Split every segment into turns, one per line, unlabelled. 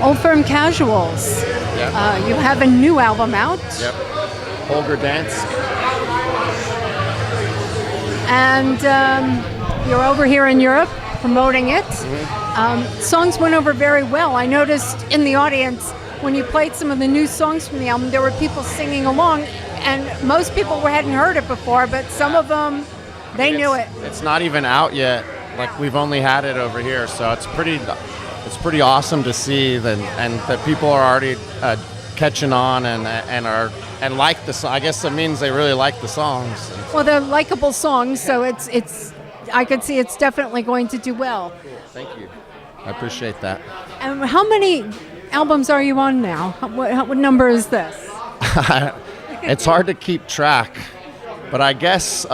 Old Firm Casuals.
Yep.
You have a new album out.
Yep. Holger Dance.
And you're over here in Europe promoting it.
Mm-hmm.
Songs went over very well. I noticed in the audience when you played some of the new songs from the album, there were people singing along, and most people hadn't heard it before, but some of them, they knew it.
It's not even out yet. Like, we've only had it over here, so it's pretty awesome to see that, and that people are already catching on and like the song. I guess it means they really like the songs.
Well, they're likable songs, so it's I could see it's definitely going to do well.
Cool. Thank you. I appreciate that.
And how many albums are you on now? What number is this?
It's hard to keep track, but I guess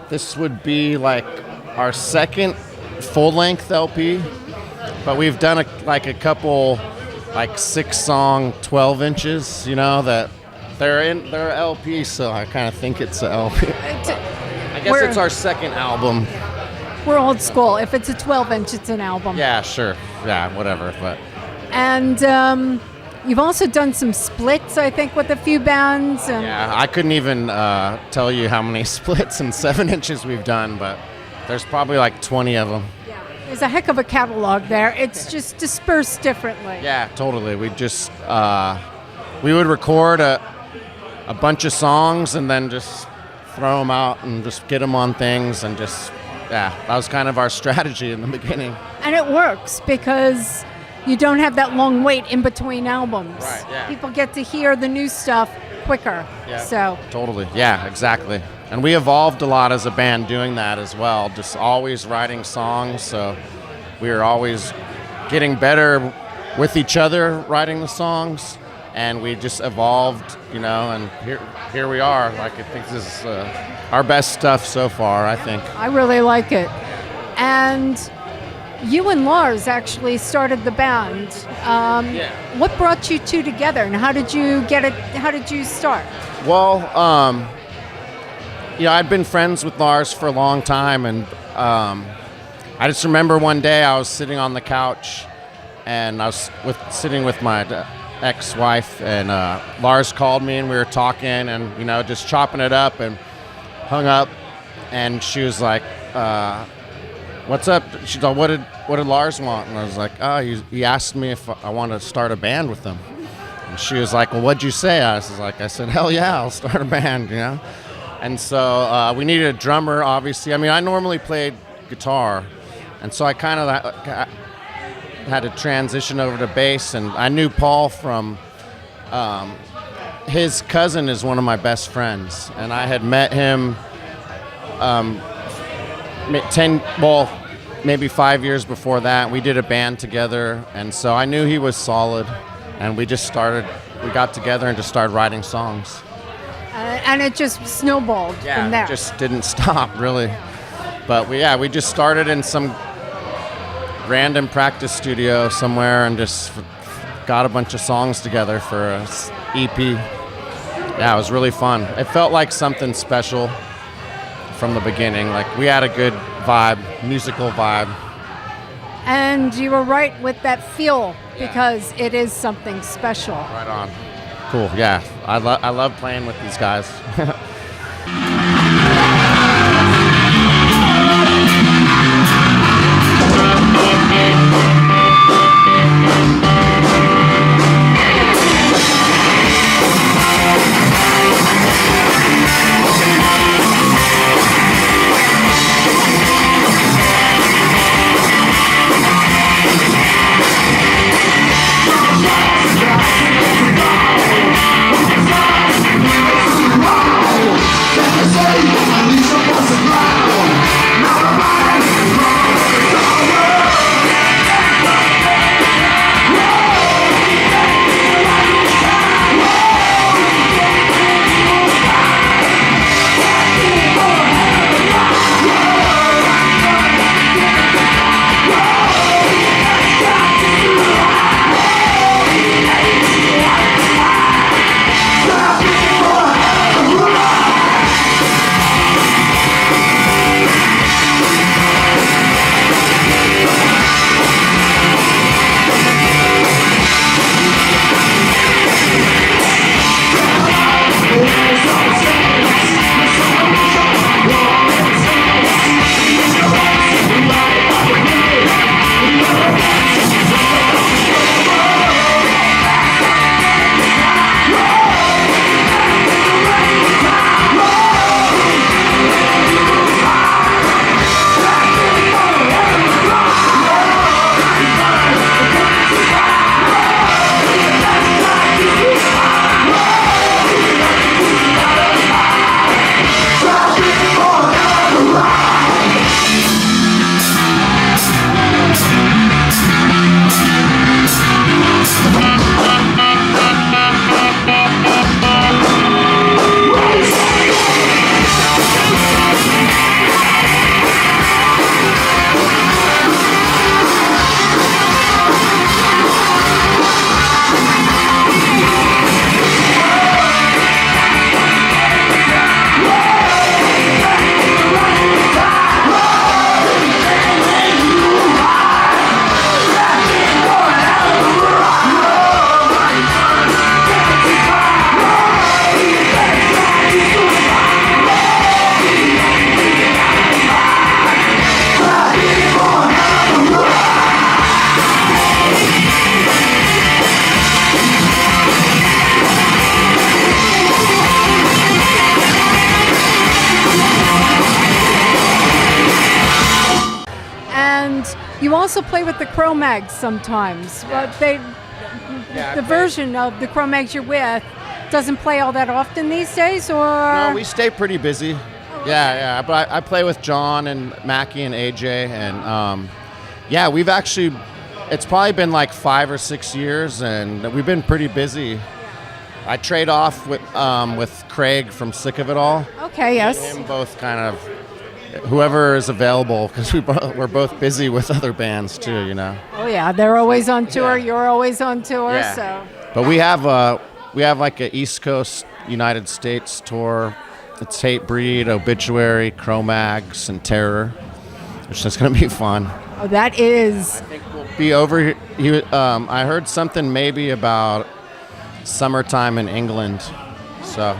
this would be like our second full-length LP, but we've done a couple like 6-song 12 inches, that they're LP, so I kind of think it's an LP. I guess it's our second album.
We're old school. If it's a 12-inch, it's an album.
Yeah, sure. Yeah, whatever. But
and you've also done some splits, I think, with a few bands.
Yeah, I couldn't even tell you how many splits and 7 inches we've done, but there's probably like 20 of them.
Yeah, there's a heck of a catalog there. It's just dispersed differently.
Yeah, totally. We just we would record a bunch of songs and then just throw them out and just get them on things and just, yeah, that was kind of our strategy in the beginning.
And it works because you don't have that long wait in between albums.
Right, yeah.
People get to hear the new stuff quicker.
Yeah,
so
totally. Yeah, exactly. And we evolved a lot as a band doing that as well, just always writing songs. So we were always getting better with each other writing the songs. And we just evolved, and here we are. Like, I think this is our best stuff so far, I think.
I really like it. And you and Lars actually started the band.
Yeah.
What brought you two together, and how did you get it? How did you start?
Well, I'd been friends with Lars for a long time, and I just remember one day I was sitting on the couch, and I was sitting with my ex-wife, and Lars called me, and we were talking, and just chopping it up, and hung up, and she was like, "What's up?" She's like, "What did Lars want?" And I was like, "Oh, he asked me if I want to start a band with him." And she was like, "Well, what'd you say?" I said, "Hell yeah, I'll start a band," And so we needed a drummer, obviously. I mean, I normally played guitar, and so I kind of had to transition over to bass, and I knew Paul from his cousin is one of my best friends, and I had met him maybe 5 years before that. We did a band together, and so I knew he was solid, and we got together and just started writing songs.
And it just snowballed from there.
It just didn't stop, really. But we just started in some random practice studio somewhere and just got a bunch of songs together for an EP. Yeah, it was really fun. It felt like something special from the beginning. Like, we had a good vibe, musical vibe.
And you were right with that feel, because it is something special.
Right on. Cool, yeah. I love playing with these guys.
also play with the Cro-Mags sometimes. But the version of the Cro-Mags you're with doesn't play all that often these days, or?
No, we stay pretty busy. Yeah. But I play with John and Mackie and AJ, and we've actually. It's probably been like 5 or 6 years, and we've been pretty busy. I trade off with Craig from Sick of It All.
Okay, yes.
Me and him both kind of whoever is available, because we're both busy with other bands too, you know.
Oh yeah, they're always on tour. Yeah. You're always on tour,
yeah.
So.
But we have like a East Coast United States tour. It's Hate Breed, Obituary, Cro-Mags, and Terror, which is going to be fun.
Oh, that is.
I think we'll be over here. I heard something maybe about summertime in England, so.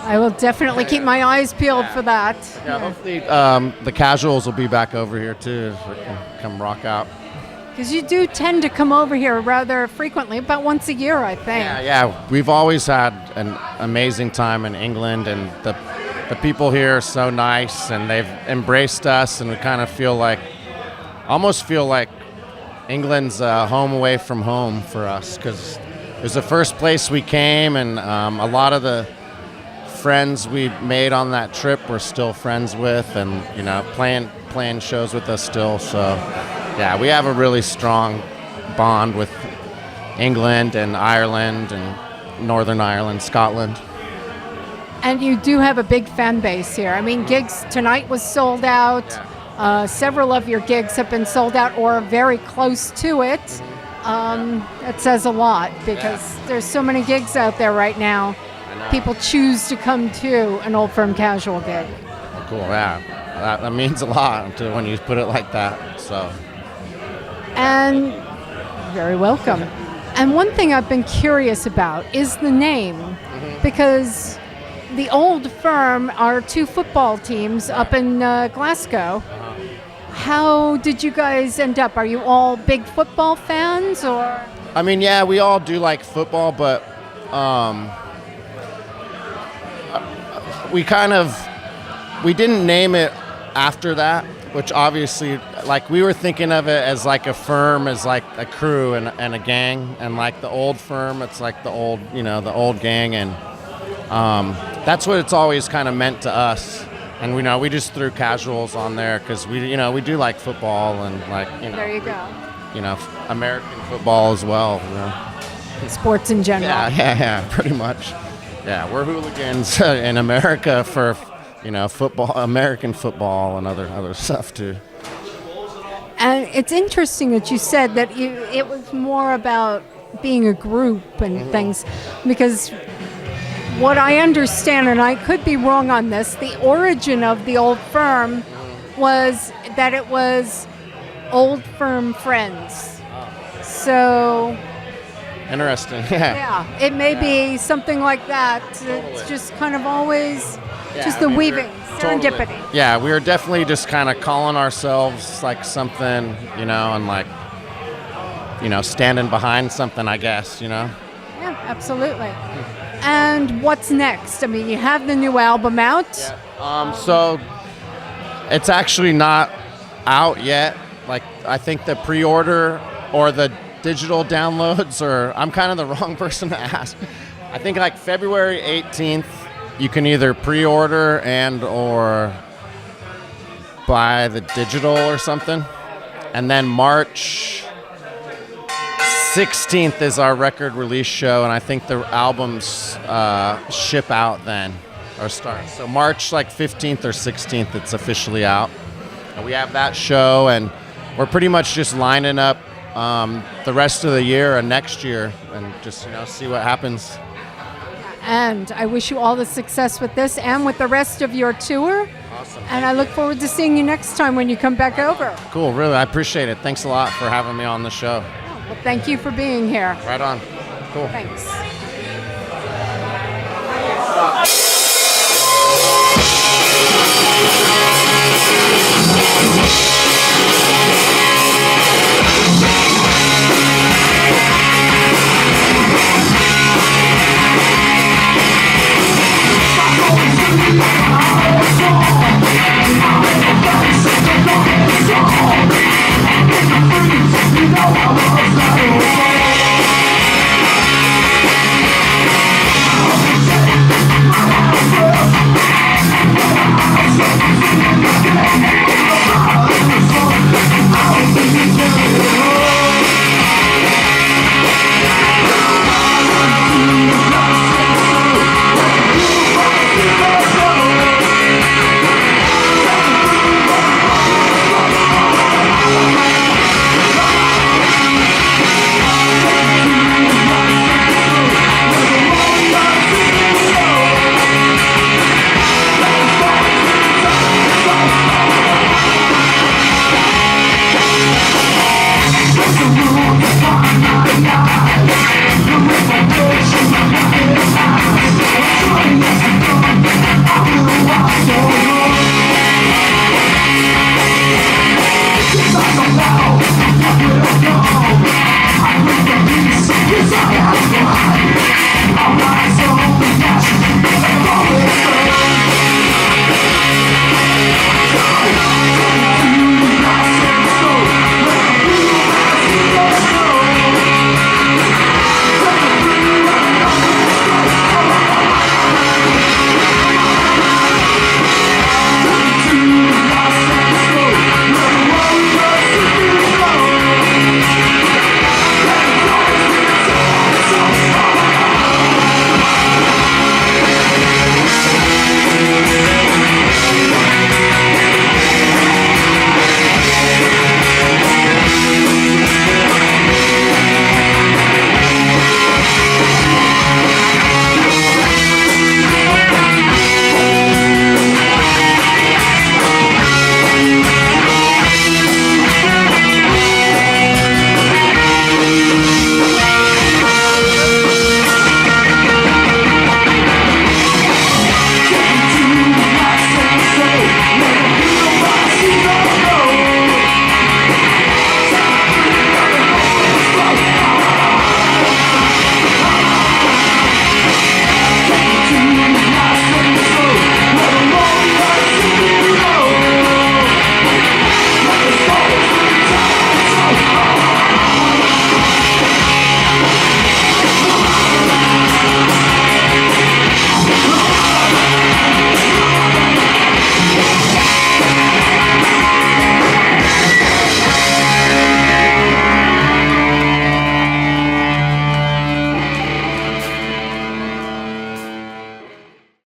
I will definitely keep my eyes peeled for that.
Yeah, hopefully the Casuals will be back over here too, so we can come rock out.
Because you do tend to come over here rather frequently, about once a year, I think.
Yeah. We've always had an amazing time in England, and the people here are so nice, and they've embraced us, and we kind of almost feel like England's home away from home for us, because it was the first place we came, and a lot of the friends we made on that trip we're still friends with, and you know, playing shows with us still. So yeah, we have a really strong bond with England and Ireland and Northern Ireland, Scotland.
And you do have a big fan base here. I mean, gigs tonight was sold out. Several of your gigs have been sold out or very close to it. That says a lot, because there's so many gigs out there right now. People choose to come to an Old Firm Casual gig.
Cool, yeah. That means a lot when you put it like that. So.
And very welcome. And one thing I've been curious about is the name, because the Old Firm are 2 football teams up in Glasgow. How did you guys end up? Are you all big football fans, or?
I mean, yeah, we all do like football, but we didn't name it after that, which obviously, like, we were thinking of it as like a firm, as like a crew and a gang, and like the Old Firm, it's like the old, you know, the old gang, and that's what it's always kind of meant to us. And we just threw Casuals on there because we do like football, and like, you know.
There you go.
You know, American football as well. You know.
Sports in general.
Yeah, pretty much. Yeah, we're hooligans in America for, you know, football, American football, and other stuff too.
And it's interesting that you said that it was more about being a group and things, because what I understand, and I could be wrong on this, the origin of the Old Firm was that it was Old Firm friends. So.
Interesting.
Yeah, it may be something like that. Totally. It's just kind of always the weaving, serendipity.
Totally. Yeah, we were definitely just kind of calling ourselves like something, you know, and like, you know, standing behind something, I guess, you know.
Yeah, absolutely. And what's next? I mean, you have the new album out.
Yeah. So it's actually not out yet. Like, I think the pre-order or the digital downloads, or I'm kind of the wrong person to ask. I think like February 18th, you can either pre-order and or buy the digital or something. And then March 16th is our record release show, and I think the albums ship out then, or start. So March like 15th or 16th, it's officially out. And we have that show, and we're pretty much just lining up the rest of the year and next year, and just, you know, see what happens.
And I wish you all the success with this and with the rest of your tour.
Awesome.
And I look forward to seeing you next time when you come back over.
Cool, really, I appreciate it. Thanks a lot for having me on the show.
Well, thank you for being here.
Right on. Cool.
Thanks.